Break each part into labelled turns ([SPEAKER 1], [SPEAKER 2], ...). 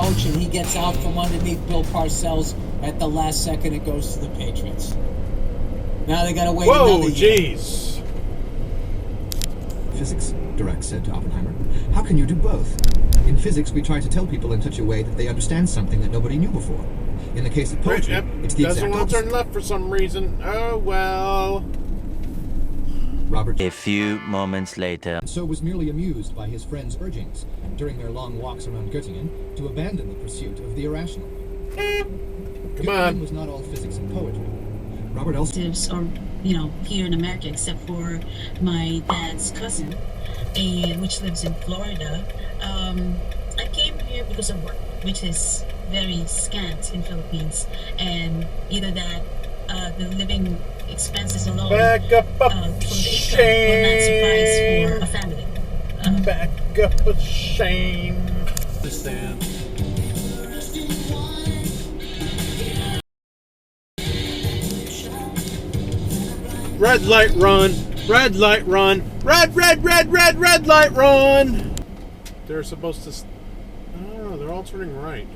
[SPEAKER 1] coach, and he gets out from underneath Bill Parcells at the last second. It goes to the Patriots. Now they got to wait another year.
[SPEAKER 2] Jeez.
[SPEAKER 3] Physics, Direct said to Oppenheimer. How can you do both? In physics, we try to tell people in such a way that they understand something that nobody knew before. In the case of poetry, it's the
[SPEAKER 2] doesn't
[SPEAKER 3] exact
[SPEAKER 2] want to
[SPEAKER 3] opposite.
[SPEAKER 2] turn left for some reason. Oh, well.
[SPEAKER 3] Robert,
[SPEAKER 4] A few moments later.
[SPEAKER 3] and so was merely amused by his friend's urgings during their long walks around Göttingen to abandon the pursuit of the irrational.
[SPEAKER 2] Come
[SPEAKER 3] Göttingen
[SPEAKER 2] on.
[SPEAKER 3] was not all physics and poetry. Robert also
[SPEAKER 5] or here in America, except for my dad's cousin, which lives in Florida. I came here because of work, which is very scant in Philippines, and either that the living expenses alone
[SPEAKER 2] Back up,
[SPEAKER 5] from the income will not suffice for a family.
[SPEAKER 2] Back up a shame.
[SPEAKER 1] Understand.
[SPEAKER 2] Red light run. Red light run. Red light run. They're supposed to... I don't know. They're all turning right.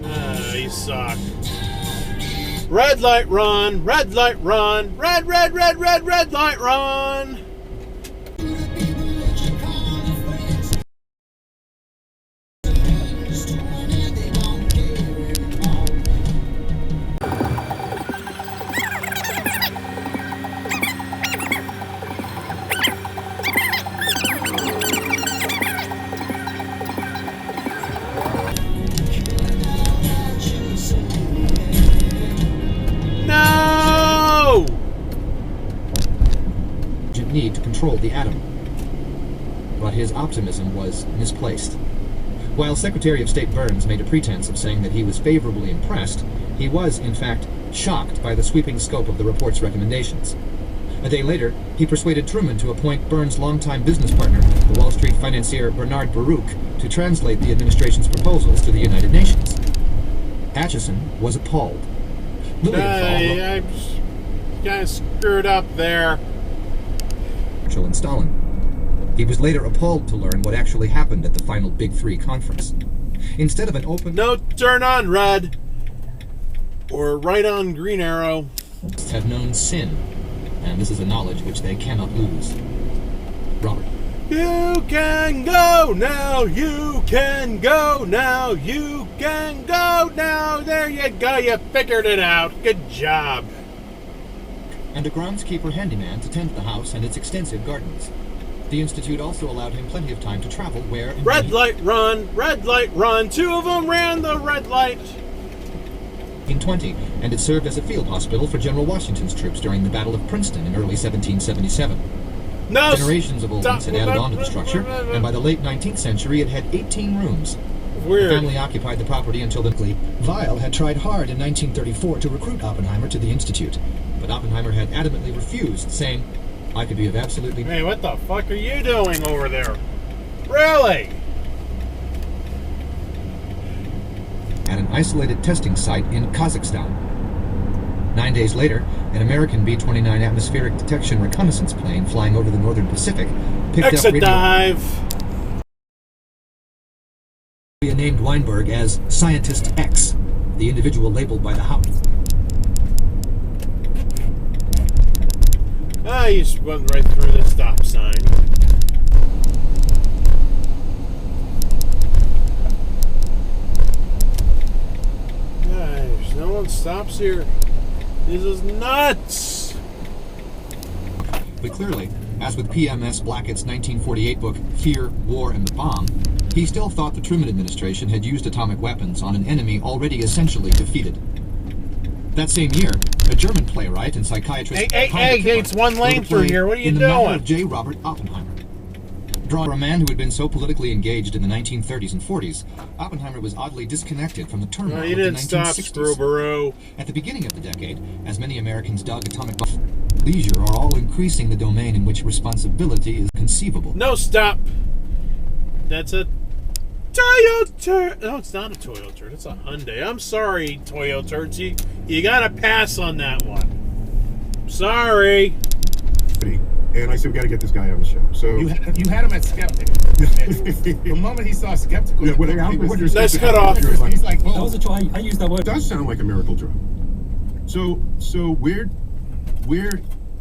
[SPEAKER 2] Ah, you suck. Red light run. Red light run. Red light run. No!
[SPEAKER 3] need to control the atom. But his optimism was misplaced. While Secretary of State Burns made a pretense of saying that he was favorably impressed, he was, in fact, shocked by the sweeping scope of the report's recommendations. A day later, he persuaded Truman to appoint Burns' longtime business partner, the Wall Street financier Bernard Baruch, to translate the administration's proposals to the United Nations. Atchison was appalled.
[SPEAKER 2] I kind of screwed up there.
[SPEAKER 3] Churchill and Stalin. He was later appalled to learn what actually happened at the final Big Three conference. Instead of an open...
[SPEAKER 2] No turn on red. Or right on green arrow.
[SPEAKER 3] ...have known sin, and this is a knowledge which they cannot lose. Robert.
[SPEAKER 2] You can go now, you can go now, you can go now. There you go, you figured it out. Good job.
[SPEAKER 3] And a groundskeeper handyman to tend the house and its extensive gardens. The Institute also allowed him plenty of time to travel where and
[SPEAKER 2] Red light run, red light run. Two of them ran the red light.
[SPEAKER 3] In 1920, and it served as a field hospital for General Washington's troops during the Battle of Princeton in early 1777.
[SPEAKER 2] No,
[SPEAKER 3] Generations of old ones had added on to the structure, and by the late 19th century it had 18 rooms.
[SPEAKER 2] Weird.
[SPEAKER 3] The family occupied the property until the... Weil had tried hard in 1934 to recruit Oppenheimer to the Institute, but Oppenheimer had adamantly refused, saying, I could be of absolutely...
[SPEAKER 2] Hey, what the fuck are you doing over there? Really?
[SPEAKER 3] at an isolated testing site in Kazakhstan. 9 days later, an American B-29 atmospheric detection reconnaissance plane flying over the northern Pacific picked up
[SPEAKER 2] Exit dive.
[SPEAKER 3] named Weinberg as Scientist X, the individual labeled by the House.
[SPEAKER 2] Ah, you just went right through the stop sign. Guys, no one stops here. This is nuts!
[SPEAKER 3] But clearly, as with PMS Blackett's 1948 book, Fear, War, and the Bomb, he still thought the Truman administration had used atomic weapons on an enemy already essentially defeated. That same year, a German playwright and psychiatrist...
[SPEAKER 2] Hey, it's one lane through here. What are you
[SPEAKER 3] in the matter
[SPEAKER 2] doing?
[SPEAKER 3] of J. Robert Oppenheimer. Drawn for a man who had been so politically engaged in the 1930s and 40s, Oppenheimer was oddly disconnected from the turmoil
[SPEAKER 2] No, you
[SPEAKER 3] of the
[SPEAKER 2] didn't
[SPEAKER 3] 1960s.
[SPEAKER 2] stop, Screwboro.
[SPEAKER 3] At the beginning of the decade, as many Americans dug atomic bombs, leisure are all increasing the domain in which responsibility is conceivable.
[SPEAKER 2] No, stop. That's a Toyota. No, it's not a Toyota. It's a Hyundai. I'm sorry, Toyota. You gotta pass on that one. Sorry.
[SPEAKER 6] And I said, we got to get this guy on the show. So
[SPEAKER 7] You had him at skeptic. The moment he saw skeptical,
[SPEAKER 6] yeah, when you're
[SPEAKER 2] Let's
[SPEAKER 6] skeptical,
[SPEAKER 2] cut off.
[SPEAKER 6] you're like,
[SPEAKER 7] he's like,
[SPEAKER 8] That
[SPEAKER 7] well,
[SPEAKER 8] was a try. I used that word.
[SPEAKER 6] it does sound like a miracle drug. So where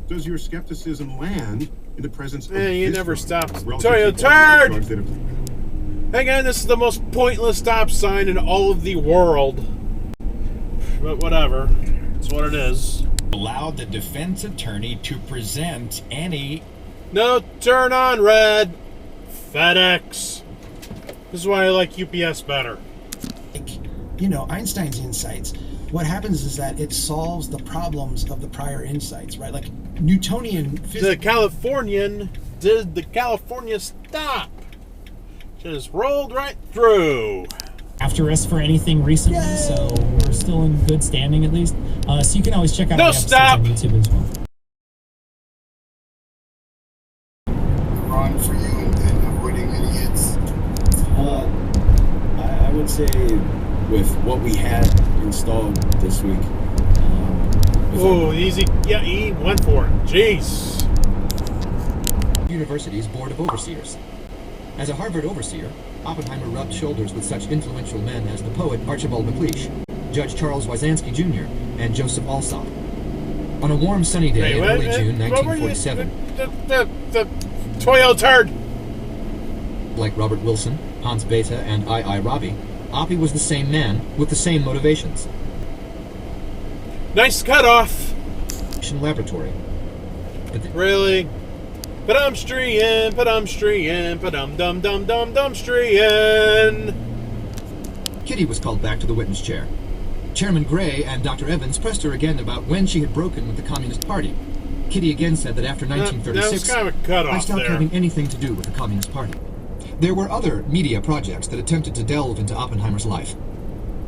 [SPEAKER 6] does your skepticism land in the presence of
[SPEAKER 2] Man, you
[SPEAKER 6] this
[SPEAKER 2] never
[SPEAKER 6] drug
[SPEAKER 2] stopped.
[SPEAKER 6] relative
[SPEAKER 2] Toyo
[SPEAKER 6] to all the drugs
[SPEAKER 2] turd!
[SPEAKER 6] that have-
[SPEAKER 2] Hey guys, this is the most pointless stop sign in all of the world. But whatever. It's what it is.
[SPEAKER 9] Allowed the defense attorney to present any...
[SPEAKER 2] No turn on red. FedEx. This is why I like UPS better.
[SPEAKER 10] You know, Einstein's insights, what happens is that it solves the problems of the prior insights, right? Like Newtonian
[SPEAKER 2] The
[SPEAKER 10] physics.
[SPEAKER 2] Californian did the California stop. Just rolled right through.
[SPEAKER 8] After us for anything recently, so we're still in good standing at least. So you can always check out
[SPEAKER 2] No,
[SPEAKER 8] the episodes
[SPEAKER 2] stop!
[SPEAKER 8] on YouTube as well.
[SPEAKER 11] Ron, for you and avoiding any hits?
[SPEAKER 12] I would say with what we had installed this week.
[SPEAKER 2] Ooh, easy. Yeah, he went for it. Jeez.
[SPEAKER 3] University's Board of Overseers. As a Harvard overseer, Oppenheimer rubbed shoulders with such influential men as the poet Archibald MacLeish, Judge Charles Wyzanski Jr., and Joseph Alsop. On a warm, sunny day in early June 1947,
[SPEAKER 2] The Toyo turd.
[SPEAKER 3] like Robert Wilson, Hans Bethe, and I. Rabi, Oppie was the same man with the same motivations.
[SPEAKER 2] Nice cutoff.
[SPEAKER 3] Laboratory.
[SPEAKER 2] Really? Padumstrian, padumstrian, padum-dum-dum-dum-dumstrian.
[SPEAKER 3] Kitty was called back to the witness chair. Chairman Gray and Dr. Evans pressed her again about when she had broken with the Communist Party. Kitty again said that after
[SPEAKER 2] That was
[SPEAKER 3] 1936,
[SPEAKER 2] kind of a
[SPEAKER 3] I
[SPEAKER 2] cutoff
[SPEAKER 3] stopped
[SPEAKER 2] there.
[SPEAKER 3] having anything to do with the Communist Party. There were other media projects that attempted to delve into Oppenheimer's life.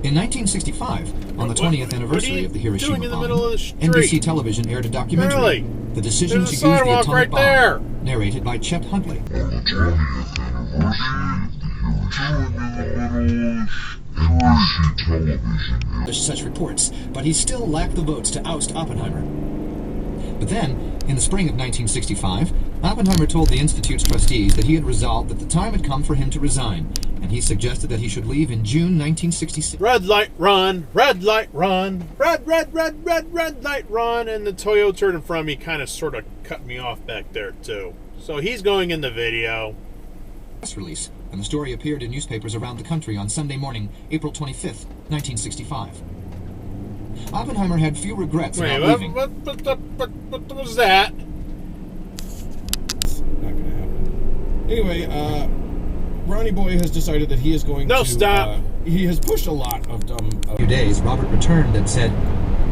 [SPEAKER 3] In 1965, on the 20th anniversary of the Hiroshima
[SPEAKER 2] doing in the
[SPEAKER 3] bombing,
[SPEAKER 2] middle of the street?
[SPEAKER 3] NBC television aired a documentary,
[SPEAKER 2] Really?
[SPEAKER 3] The Decision
[SPEAKER 2] There's a
[SPEAKER 3] to Use the
[SPEAKER 2] sidewalk
[SPEAKER 3] Atomic
[SPEAKER 2] right
[SPEAKER 3] Bomb,
[SPEAKER 2] there.
[SPEAKER 3] narrated by Chet Huntley.
[SPEAKER 11] On the 20th anniversary of the Hiroshima television.
[SPEAKER 3] There's such reports, but he still lacked the votes to oust Oppenheimer. But then, in the spring of 1965, Oppenheimer told the Institute's trustees that he had resolved that the time had come for him to resign, and he suggested that he should leave in June 1966.
[SPEAKER 2] Red light run, red light run, red light run, and the Toyo turd in front of me kind of sort of cut me off back there too. So he's going in the video.
[SPEAKER 3] Press release, and the story appeared in newspapers around the country on Sunday morning, April 25th, 1965. Oppenheimer had few regrets
[SPEAKER 2] Wait,
[SPEAKER 3] about leaving.
[SPEAKER 2] what was that?
[SPEAKER 12] Not gonna happen. Anyway, Ronnie Boy has decided that he is going
[SPEAKER 2] No,
[SPEAKER 12] to...
[SPEAKER 2] stop.
[SPEAKER 12] He has pushed a lot of dumb...
[SPEAKER 3] A few days, Robert returned and said,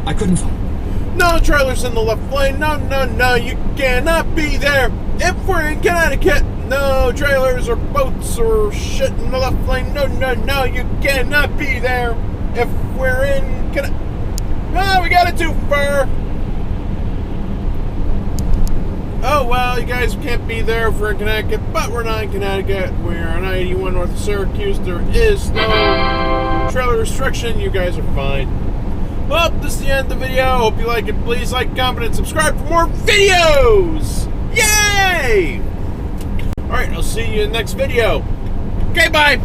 [SPEAKER 3] I couldn't find...
[SPEAKER 2] No trailers in the left lane. No, you cannot be there. If we're in Connecticut, no trailers or boats or shit in the left lane. No, you cannot be there. If we're in Connecticut. No, we got it too far. Oh, well, you guys can't be there if we're in Connecticut, but we're not in Connecticut. We're on I-81 north of Syracuse. There is no trailer restriction. You guys are fine. Well, this is the end of the video. Hope you like it. Please like, comment, and subscribe for more videos. Yay! All right, I'll see you in the next video. Okay, bye.